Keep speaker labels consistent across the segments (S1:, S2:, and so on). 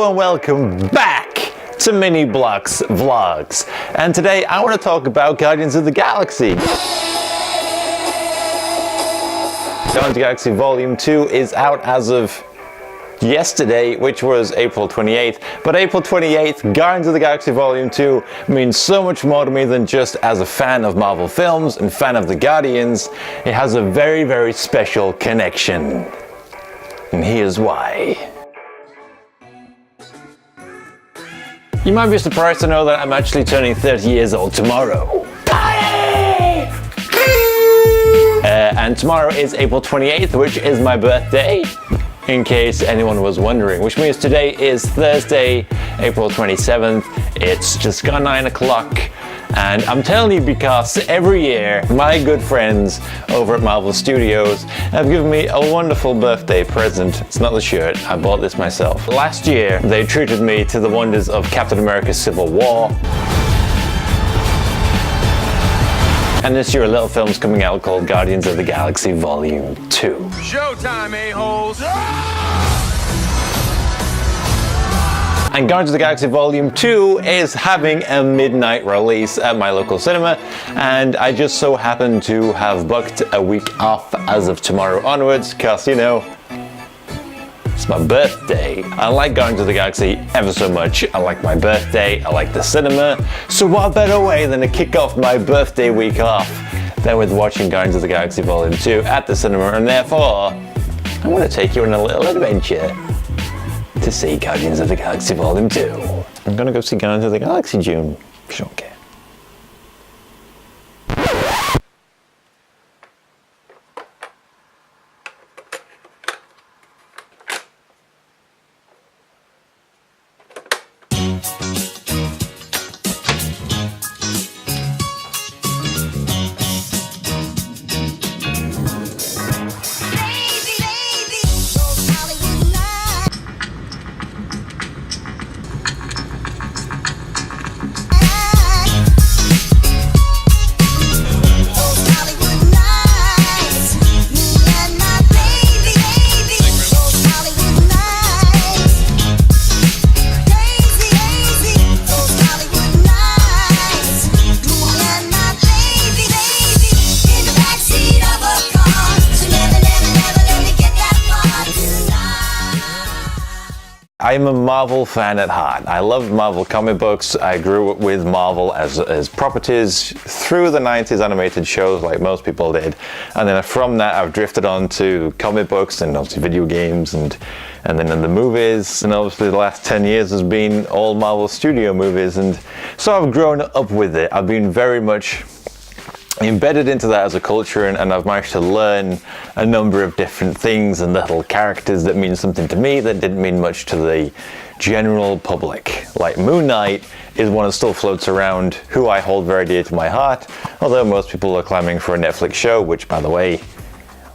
S1: Hello and welcome back to Mini Bloks Vlogs. And today I want to talk about Guardians of the Galaxy. Guardians of the Galaxy Vol.2 is out as of yesterday, which was April 28th. But April 28th, Guardians of the Galaxy Vol.2 means so much more to me than just as a fan of Marvel films and fan of the Guardians. It has a very, very special connection. And here's why. You might be surprised to know that I'm actually turning 30 years old tomorrow. And tomorrow is April 28th, which is my birthday, in case anyone was wondering, which means today is Thursday, April 27th. It's just gone 9 o'clock. And I'm telling you because every year my good friends over at Marvel Studios have given me a wonderful birthday present. It's not the shirt, I bought this myself. Last year they treated me to the wonders of Captain America's Civil War. And this year a little film's coming out called Guardians of the Galaxy Vol.2.
S2: Showtime, a-holes!
S1: And Guardians of the Galaxy Vol.2 is having a midnight release at my local cinema, and I just so happen to have booked a week off as of tomorrow onwards, because, you know, it's my birthday. I like Guardians of the Galaxy ever so much. I like my birthday, I like the cinema, so what better way than to kick off my birthday week off than with watching Guardians of the Galaxy Vol.2 at the cinema, and therefore, I want to take you on a little adventure to see Guardians of the Galaxy Vol.2. I'm gonna go see Guardians of the Galaxy June. Okay. I'm a Marvel fan at heart. I love Marvel comic books. I grew up with Marvel as properties through the 90s animated shows like most people did. And then from that I've drifted on to comic books and obviously video games and then in the movies. And obviously the last 10 years has been all Marvel Studio movies. And so I've grown up with it. I've been very much embedded into that as a culture, and I've managed to learn a number of different things and little characters that mean something to me that didn't mean much to the general public. Like Moon Knight is one that still floats around, who I hold very dear to my heart, although most people are clamoring for a Netflix show, which by the way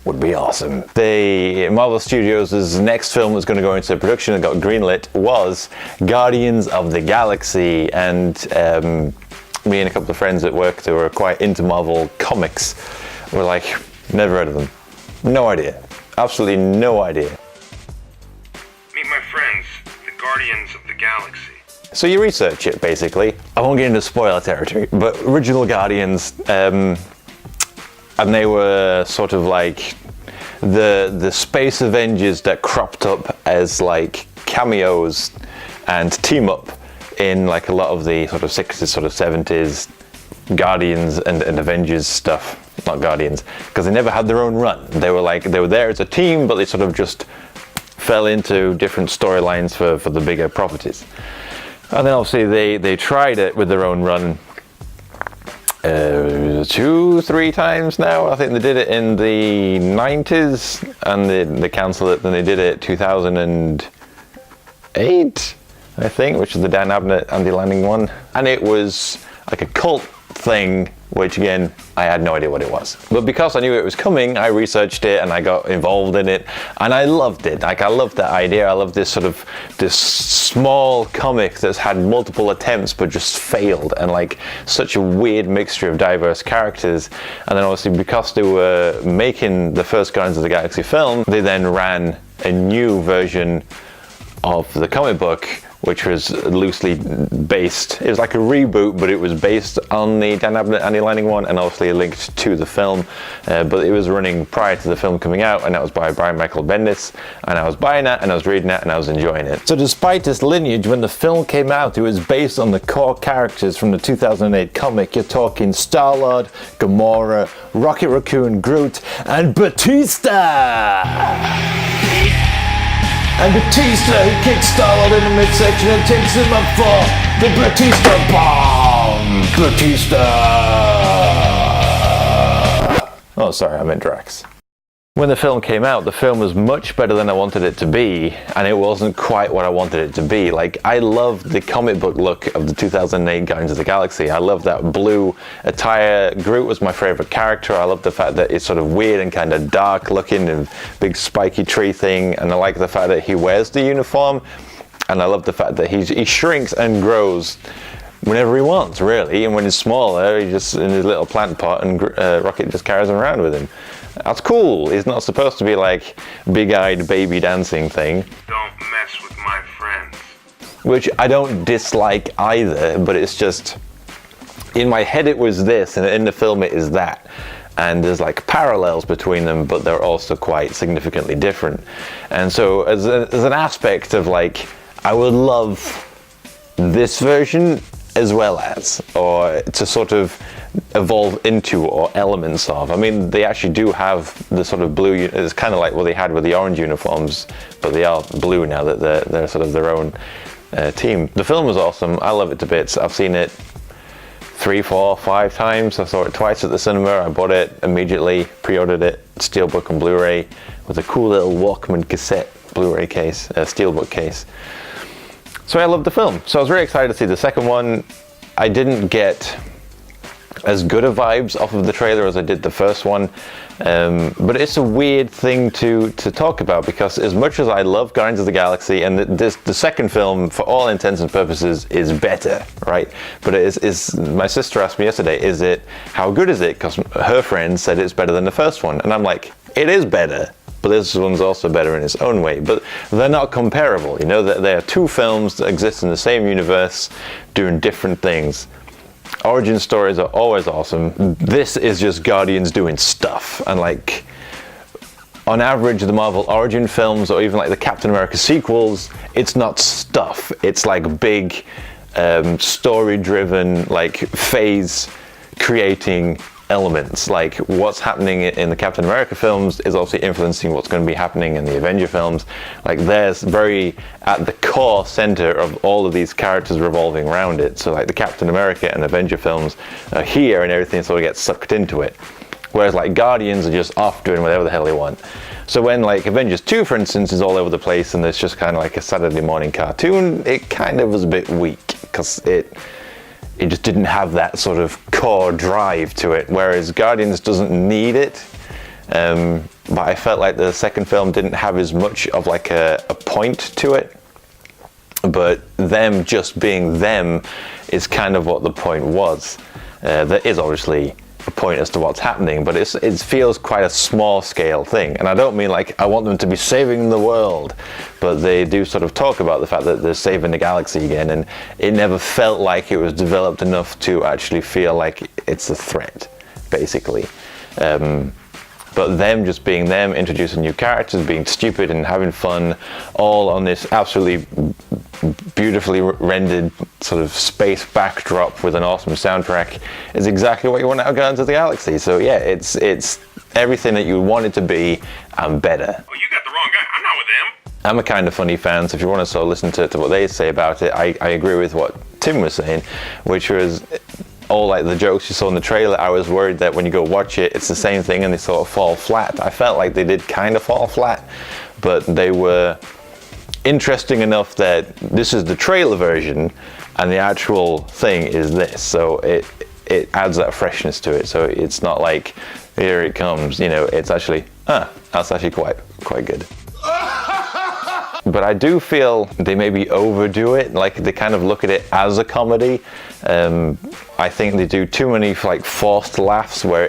S1: would be awesome. The Marvel Studios' next film that's going to go into production and got greenlit was Guardians of the Galaxy, and me and a couple of friends at work that were quite into Marvel comics were like, never heard of them. No idea. Absolutely no idea.
S2: Meet my friends, the Guardians of the Galaxy.
S1: So you research it, basically. I won't get into spoiler territory, but original Guardians, and they were sort of like the Space Avengers that cropped up as like cameos and team up in like a lot of the sort of 60s, sort of 70s Guardians and Avengers stuff. Not Guardians, because they never had their own run. They were there as a team, but they sort of just fell into different storylines for the bigger properties. And then obviously they tried it with their own run 2-3 times now. I think they did it in the 90s and they cancelled it. Then they did it 2008. I think, which is the Dan Abnett, Andy Lanning one. And it was like a cult thing, which again, I had no idea what it was. But because I knew it was coming, I researched it and I got involved in it, and I loved it. Like, I loved that idea. I loved this small comic that's had multiple attempts but just failed, and like such a weird mixture of diverse characters. And then obviously because they were making the first Guardians of the Galaxy film, they then ran a new version of the comic book, which was loosely based. It was like a reboot, but it was based on the Dan Abnett, Andy Lanning one, and obviously linked to the film. But it was running prior to the film coming out, and that was by Brian Michael Bendis. And I was buying that, and I was reading that, and I was enjoying it. So despite this lineage, when the film came out, it was based on the core characters from the 2008 comic. You're talking Star-Lord, Gamora, Rocket Raccoon, Groot, and Batista! And Batista, he kicks Star-Lord in the midsection and takes him up for the Batista bomb! Batista! Oh, sorry, I meant Drax. When the film came out, the film was much better than I wanted it to be, and it wasn't quite what I wanted it to be. Like, I loved the comic book look of the 2008 Guardians of the Galaxy. I loved that blue attire. Groot was my favorite character. I loved the fact that it's sort of weird and kind of dark looking and big spiky tree thing, and I like the fact that he wears the uniform, and I love the fact that he shrinks and grows whenever he wants, really, and when he's smaller, he just in his little plant pot, and Rocket just carries him around with him. That's cool. He's not supposed to be like big-eyed baby dancing thing.
S2: Don't mess with my friends.
S1: Which I don't dislike either, but it's just, in my head it was this, and in the film it is that. And there's like parallels between them, but they're also quite significantly different. And so as an aspect of like, I would love this version as well as, or to sort of evolve into, or elements of. I mean, they actually do have the sort of blue, it's kind of like what they had with the orange uniforms, but they are blue now that they're sort of their own team. The film was awesome. I love it to bits. I've seen it 3, 4, 5 times. I saw it twice at the cinema. I bought it immediately, pre-ordered it, Steelbook and Blu-ray, with a cool little Walkman cassette Blu-ray case, Steelbook case. So I loved the film. So I was really excited to see the second one. I didn't get as good of vibes off of the trailer as I did the first one, but it's a weird thing to talk about, because as much as I love Guardians of the Galaxy, and the second film, for all intents and purposes, is better, right? But it is my sister asked me yesterday, how good is it? Because her friend said it's better than the first one, and I'm like, it is better. But this one's also better in its own way. But they're not comparable, you know, that they are two films that exist in the same universe doing different things. Origin stories are always awesome. This is just Guardians doing stuff. And like, on average, the Marvel Origin films, or even like the Captain America sequels, it's not stuff. It's like big, story-driven, like phase-creating elements. Like what's happening in the Captain America films is obviously influencing what's going to be happening in the Avenger films. Like there's very at the core center of all of these characters revolving around it. So like the Captain America and Avenger films are here, and everything sort of gets sucked into it. Whereas like Guardians are just off doing whatever the hell they want. So when like Avengers 2, for instance, is all over the place and it's just kind of like a Saturday morning cartoon, it kind of was a bit weak, because it just didn't have that sort of core drive to it, whereas Guardians doesn't need it. But I felt like the second film didn't have as much of like a point to it. But them just being them is kind of what the point was. There is obviously a point as to what's happening, but it feels quite a small scale thing. And I don't mean like I want them to be saving the world, but they do sort of talk about the fact that they're saving the galaxy again, and it never felt like it was developed enough to actually feel like it's a threat, basically. But them just being them, introducing new characters, being stupid and having fun, all on this absolutely beautifully rendered sort of space backdrop with an awesome soundtrack, is exactly what you want out of Guardians of the Galaxy. So yeah, it's everything that you want it to be and better.
S2: Oh, you got the wrong guy. I'm not with them.
S1: I'm a kind of funny fan, so if you want to sort of listen to what they say about it, I agree with what Tim was saying, which was all like the jokes you saw in the trailer. I was worried that when you go watch it, it's the same thing and they sort of fall flat. I felt like they did kind of fall flat, but they were interesting enough that this is the trailer version and the actual thing is this. So it adds that freshness to it. So it's not like, here it comes, you know, it's actually, that's actually quite good. But I do feel they maybe overdo it, like they kind of look at it as a comedy. I think they do too many like forced laughs where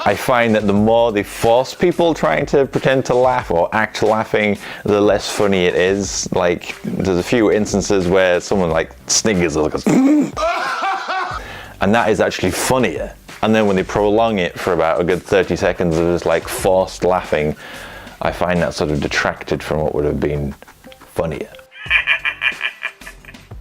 S1: I find that the more they force people trying to pretend to laugh or act laughing, the less funny it is. Like, there's a few instances where someone like sniggers or goes, and that is actually funnier. And then when they prolong it for about a good 30 seconds of just like forced laughing, I find that sort of detracted from what would have been funnier.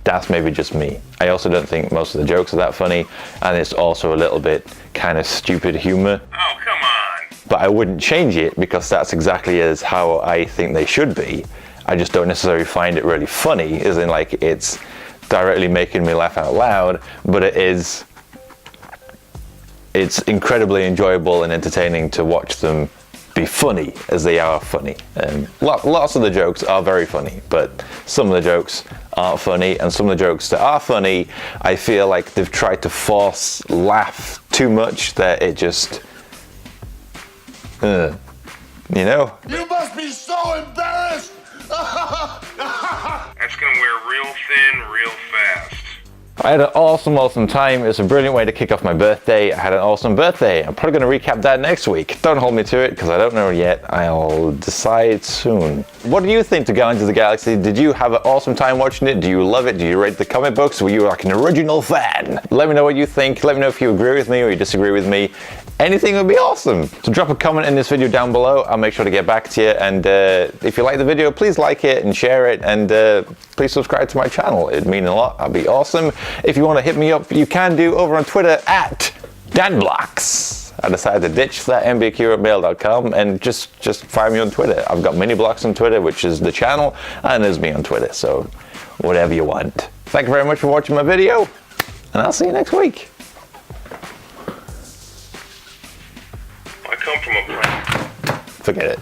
S1: That's maybe just me. I also don't think most of the jokes are that funny, and it's also a little bit kind of stupid humor.
S2: Oh, come on.
S1: But I wouldn't change it because that's exactly as how I think they should be. I just don't necessarily find it really funny, as in like it's directly making me laugh out loud, but it's incredibly enjoyable and entertaining to watch them be funny as they are funny. Lots of the jokes are very funny, but some of the jokes aren't funny, and some of the jokes that are funny, I feel like they've tried to force laugh too much that it just, you know?
S3: You must be so embarrassed!
S2: That's gonna wear real thin real fast.
S1: I had an awesome time. It's a brilliant way to kick off my birthday. I had an awesome birthday. I'm probably going to recap that next week. Don't hold me to it because I don't know yet. I'll decide soon. What do you think to Guardians of the Galaxy? Did you have an awesome time watching it? Do you love it? Do you rate the comic books? Were you like an original fan? Let me know what you think. Let me know if you agree with me or you disagree with me. Anything would be awesome. So drop a comment in this video down below. I'll make sure to get back to you. And if you like the video, please like it and share it. And please subscribe to my channel. It'd mean a lot. That'd be awesome. If you want to hit me up, you can do over on Twitter at DanBloks. I decided to ditch that mbq@mail.com and just find me on Twitter. I've got MiniBloks on Twitter, which is the channel, and there's me on Twitter. So whatever you want. Thank you very much for watching my video, and I'll see you next week.
S2: I come from a planet.
S1: Forget it.